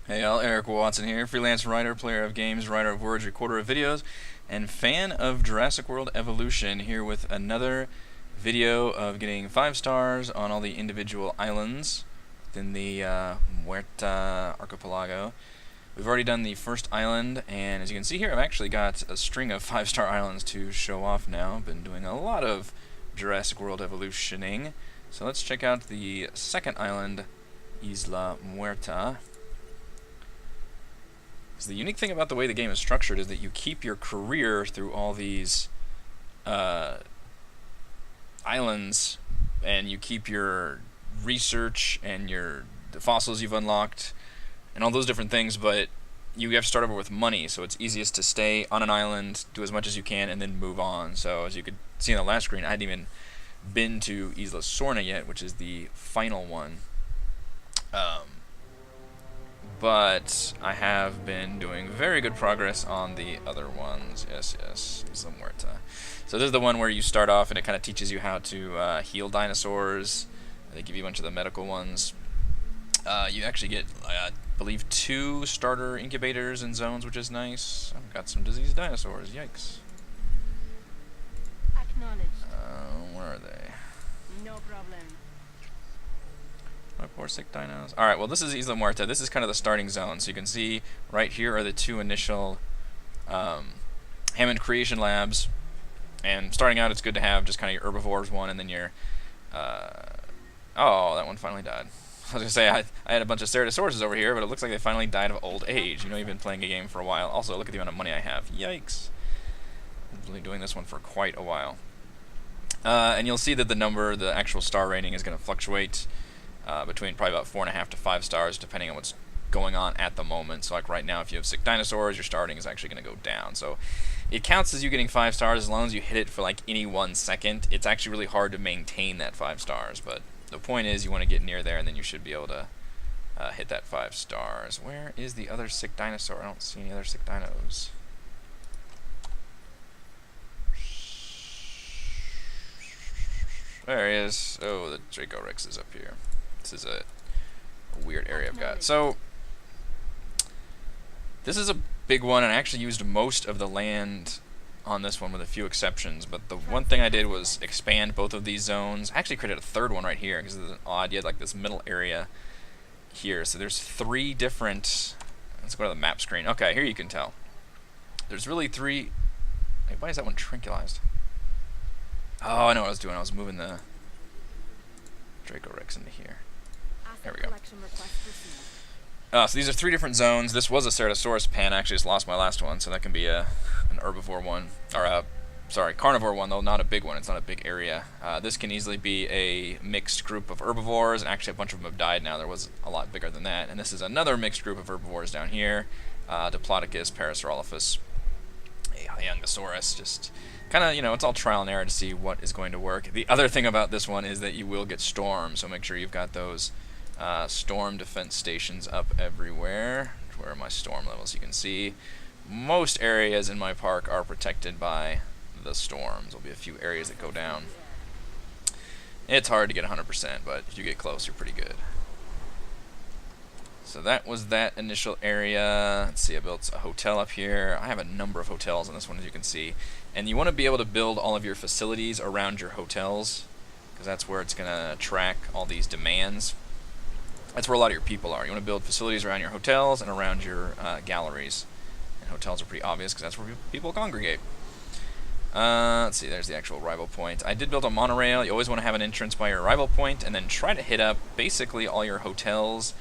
Hey all, Eric Watson here, freelance writer, player of games, writer of words, recorder of videos, and fan of Jurassic World Evolution, here with another video of getting 5 stars on all the individual islands within the Muerta archipelago. We've already done the first island, and as you can see here, I've actually got a string of 5-star islands to show off now. I've been doing a lot of Jurassic World Evolutioning. So let's check out the second island, Isla Muerta. So the unique thing about the way the game is structured is that you keep your career through all these islands, and you keep your research and the fossils you've unlocked and all those different things, but you have to start over with money, so it's easiest to stay on an island, do as much as you can, and then move on. So as you could see on the last screen, I hadn't even been to Isla Sorna yet, which is the final one. But I have been doing very good progress on the other ones. Yes, Isla Muerta. So this is the one where you start off and it kind of teaches you how to heal dinosaurs. They give you a bunch of the medical ones. You actually get, I believe, 2 starter incubators and zones, which is nice. I've got some diseased dinosaurs. Yikes. Acknowledged. Where are they? No problem. My poor sick dinos. Alright, well this is Isla Muerta. This is kind of the starting zone. So you can see right here are the 2 initial Hammond creation labs. And starting out, it's good to have just kind of your herbivores one, and then your... oh, that one finally died. I was going to say, I had a bunch of ceratosauruses over here, but it looks like they finally died of old age. You know, you've been playing a game for a while. Also, look at the amount of money I have. Yikes. I've been doing this one for quite a while. And you'll see that the actual star rating is going to fluctuate between probably about 4.5 to 5 stars, depending on what's going on at the moment. So like right now, if you have sick dinosaurs, your star rating is actually going to go down. So it counts as you getting 5 stars as long as you hit it for like any 1 second. It's actually really hard to maintain that 5 stars, but the point is you want to get near there, and then you should be able to hit that 5 stars. Where is the other sick dinosaur? I don't see any other sick dinos. There he is. Oh, the Draco Rex is up here. This is a weird area I've got. So, this is a big one, and I actually used most of the land on this one with a few exceptions, but the one thing I did was expand both of these zones. I actually created a third one right here, because it's odd. You had like this middle area here. So there's 3 different... Let's go to the map screen. Okay, here you can tell. There's really 3... Wait, why is that one tranquilized? Oh, I know what I was doing. I was moving the Draco Rex into here. There we go. So these are 3 different zones. This was a Ceratosaurus pen. I actually just lost my last one, so that can be an herbivore one. Or a, sorry, carnivore one, though not a big one. It's not a big area. This can easily be a mixed group of herbivores, and actually a bunch of them have died now. There was a lot bigger than that. And this is another mixed group of herbivores down here. Diplodocus, Parasaurolophus, a Hyungosaurus, just... kind of, you know, it's all trial and error to see what is going to work. The other thing about this one is that you will get storms, so make sure you've got those storm defense stations up everywhere. Where are my storm levels? You can see most areas in my park are protected by the storms. There'll be a few areas that go down. It's hard to get 100%, but if you get close, you're pretty good. So that was that initial area. Let's see, I built a hotel up here. I have a number of hotels on this one, as you can see. And you want to be able to build all of your facilities around your hotels, because that's where it's going to track all these demands. That's where a lot of your people are. You want to build facilities around your hotels and around your galleries. And hotels are pretty obvious, because that's where people congregate. Let's see, there's the actual arrival point. I did build a monorail. You always want to have an entrance by your arrival point, and then try to hit up basically all your hotels.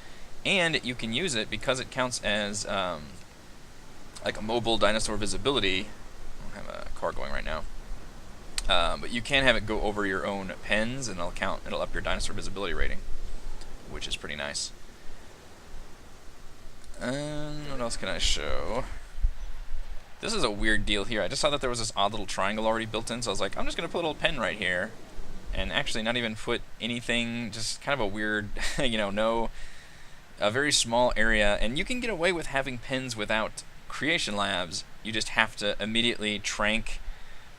And you can use it because it counts as like a mobile dinosaur visibility. I don't have a car going right now. But you can have it go over your own pens, and it'll up your dinosaur visibility rating, which is pretty nice. What else can I show? This is a weird deal here. I just saw that there was this odd little triangle already built in, so I was like, I'm just going to put a little pen right here. And actually not even put anything, just kind of a weird, you know, a very small area. And you can get away with having pens without creation labs. You just have to immediately trank...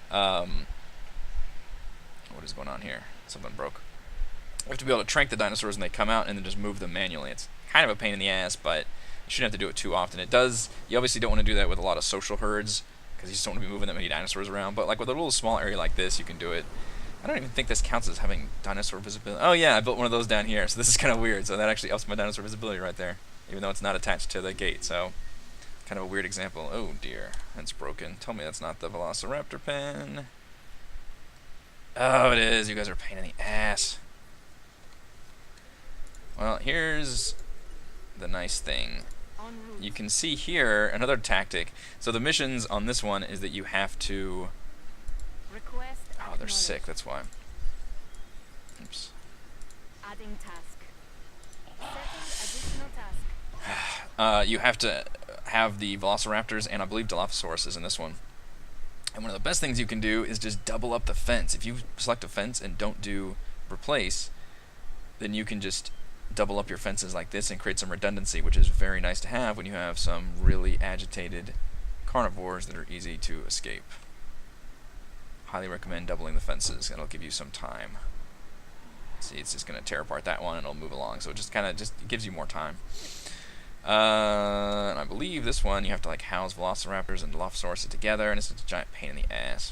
what is going on here? Something broke. You have to be able to trank the dinosaurs when they come out and then just move them manually. It's kind of a pain in the ass, but You shouldn't have to do it too often. It does. You obviously don't want to do that with a lot of social herds because you just don't want to be moving that many dinosaurs around. But like with a little small area like this, you can do it. I don't even think this counts as having dinosaur visibility. Oh yeah, I built one of those down here, so this is kind of weird. So that actually ups my dinosaur visibility right there, even though it's not attached to the gate. So kind of a weird example. Oh dear, that's broken. Tell me that's not the Velociraptor pen. Oh, it is. You guys are a pain in the ass. Well, here's the nice thing. You can see here another tactic. So the missions on this one is that you have to... Oh, they're sick, that's why. Oops. Adding task. Setting additional task. You have to have the Velociraptors and I believe Dilophosaurus in this one. And one of the best things you can do is just double up the fence. If you select a fence and don't do replace, then you can just double up your fences like this and create some redundancy, which is very nice to have when you have some really agitated carnivores that are easy to escape. Highly recommend doubling the fences. It'll give you some time. See, it's just going to tear apart that one and it'll move along. So it just kind of gives you more time. And I believe this one you have to like house Velociraptors and Dilophosaurus together, and it's a giant pain in the ass.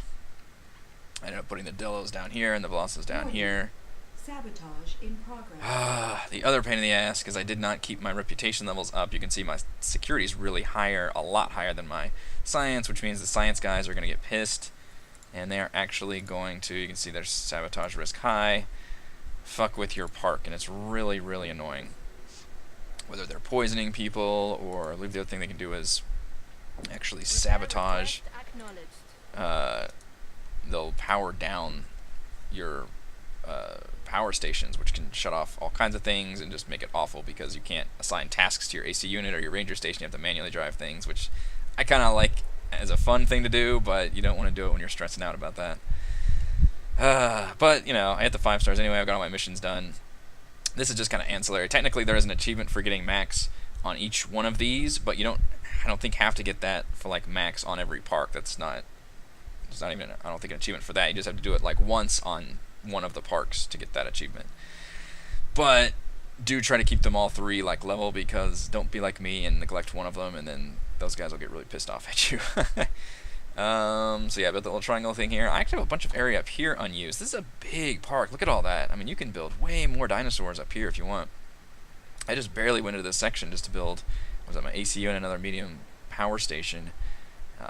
I ended up putting the Dillos down here and the Velociraptors down here. Sabotage in progress. The other pain in the ass, because I did not keep my reputation levels up. You can see my security is really higher, a lot higher than my science, which means the science guys are going to get pissed. And they are actually going to, you can see there's sabotage risk high, fuck with your park, and it's really, really annoying. Whether they're poisoning people, or I believe the other thing they can do is actually sabotage. They'll power down your power stations, which can shut off all kinds of things and just make it awful because you can't assign tasks to your AC unit or your ranger station. You have to manually drive things, which I kind of like as a fun thing to do, but you don't want to do it when you're stressing out about that. But, you know, I hit the 5 stars anyway. I've got all my missions done. This is just kind of ancillary. Technically, there is an achievement for getting max on each one of these, but you don't, I don't think, have to get that for, like, max on every park. It's not even, I don't think, an achievement for that. You just have to do it, like, once on one of the parks to get that achievement. But do try to keep them all 3, like, level, because don't be like me and neglect one of them, and then those guys will get really pissed off at you. So yeah, I built the little triangle thing here. I actually have a bunch of area up here unused. This is a big park. Look at all that. I mean, you can build way more dinosaurs up here if you want. I just barely went into this section just to build, was that my ACU and another medium power station.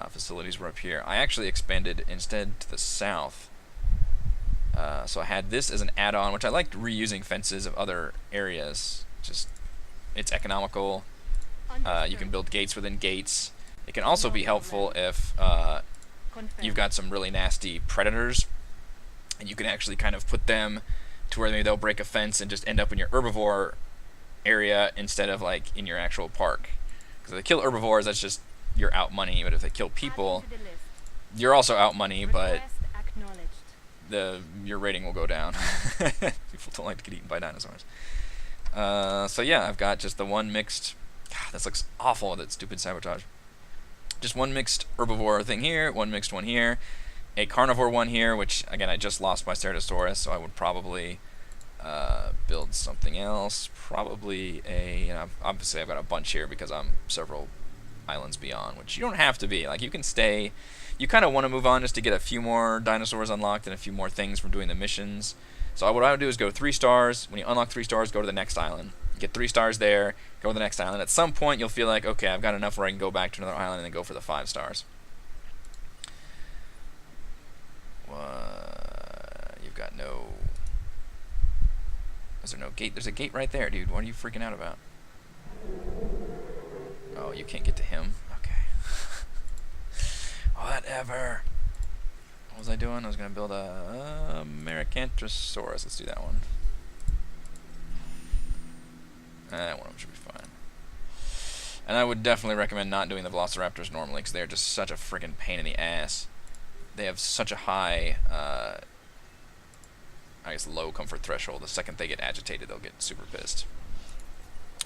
Facilities were up here. I actually expanded instead to the south. So I had this as an add-on, which I liked reusing fences of other areas. Just, it's economical. You can build gates within gates. It can also be helpful if you've got some really nasty predators, and you can actually kind of put them to where maybe they'll break a fence and just end up in your herbivore area instead of like in your actual park. Because if they kill herbivores, that's just you're out money. But if they kill people, you're also out money, but your rating will go down. People don't like to get eaten by dinosaurs. So yeah, I've got just the one mixed. God, this looks awful with that stupid sabotage. Just one mixed herbivore thing here, one mixed one here, a carnivore one here, which again I just lost my Ceratosaurus, so I would probably build something else. Probably a, obviously I've got a bunch here because I'm several islands beyond, which you don't have to be. Like, you can stay. You kind of want to move on just to get a few more dinosaurs unlocked and a few more things from doing the missions. So what I would do is go 3 stars. When you unlock 3 stars, go to the next island. Get 3 stars there, go to the next island. At some point, you'll feel like, okay, I've got enough where I can go back to another island and then go for the 5 stars. You've got no... Is there no gate? There's a gate right there, dude. What are you freaking out about? Oh, you can't get to him? Okay. Whatever. What was I doing? I was going to build a Americanthrosaurus. Let's do that one. One of them should be fine. And I would definitely recommend not doing the Velociraptors normally, because they're just such a freaking pain in the ass. They have such a high, I guess, low comfort threshold. The second they get agitated, they'll get super pissed.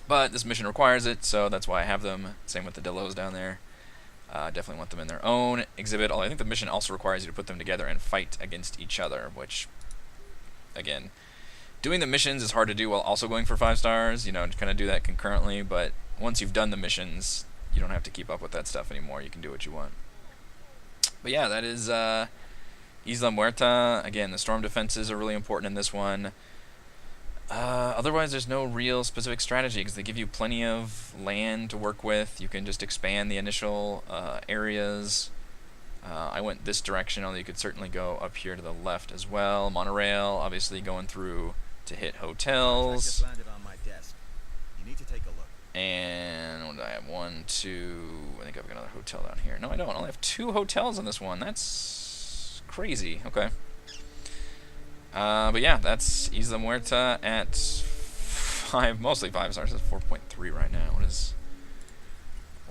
But this mission requires it, so that's why I have them. Same with the Dillos down there. Definitely want them in their own exhibit. Although I think the mission also requires you to put them together and fight against each other, which, again, Doing the missions is hard to do while also going for 5 stars. You know, kind of do that concurrently. But once you've done the missions, you don't have to keep up with that stuff anymore. You can do what you want. But yeah, that is Isla Muerta. Again, the storm defenses are really important in this one. Otherwise, there's no real specific strategy because they give you plenty of land to work with. You can just expand the initial areas. I went this direction, although you could certainly go up here to the left as well. Monorail, obviously going through to hit hotels. Just landed on my desk. You need to take a look. And what do I have? 1, 2. I think I've got another hotel down here. No, I don't. I only have 2 hotels on this one. That's crazy. Okay. But yeah, that's Isla Muerta at 5, mostly 5 stars. It's 4.3 right now.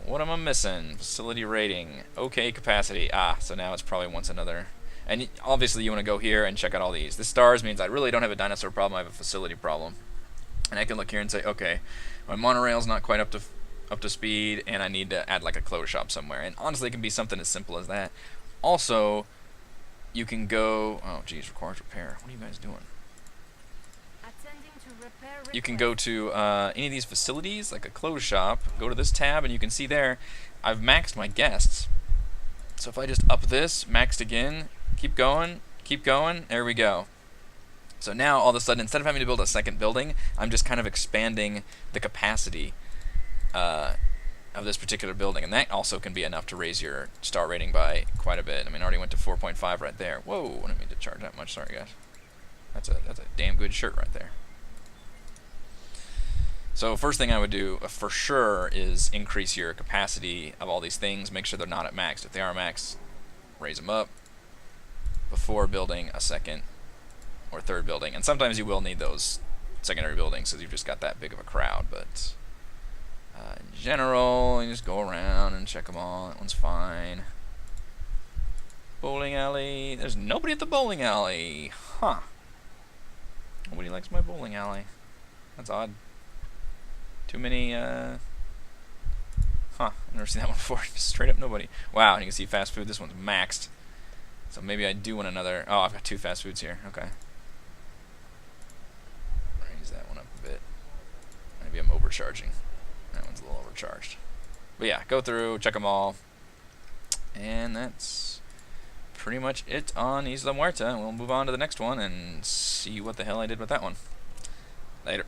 What am I missing? Facility rating. Okay, capacity. So now it's probably once another. And obviously you want to go here and check out all these. This stars means I really don't have a dinosaur problem. I have a facility problem. And I can look here and say, okay, my monorail's not quite up to speed, and I need to add like a clothes shop somewhere. And honestly, it can be something as simple as that. Also, you can go. Oh, geez, requires repair. What are you guys doing? Attending to repair You can go to any of these facilities, like a clothes shop. Go to this tab, and you can see there, I've maxed my guests. So if I just up this, maxed again, keep going, there we go. So now, all of a sudden, instead of having to build a second building, I'm just kind of expanding the capacity of this particular building. And that also can be enough to raise your star rating by quite a bit. I mean, I already went to 4.5 right there. Whoa, I didn't mean to charge that much. Sorry, guys. That's a damn good shirt right there. So first thing I would do, for sure, is increase your capacity of all these things. Make sure they're not at max. If they are max, raise them up before building a second or third building. And sometimes you will need those secondary buildings because you've just got that big of a crowd. But in general, you just go around and check them all. That one's fine. Bowling alley. There's nobody at the bowling alley. Huh. Nobody likes my bowling alley. That's odd. Too many, I've never seen that one before. Just straight up nobody. Wow, and you can see fast food. This one's maxed. So maybe I do want another. Oh, I've got 2 fast foods here. Okay. Raise that one up a bit. Maybe I'm overcharging. That one's a little overcharged. But yeah, go through, check them all. And that's pretty much it on Isla Muerta. We'll move on to the next one and see what the hell I did with that one. Later.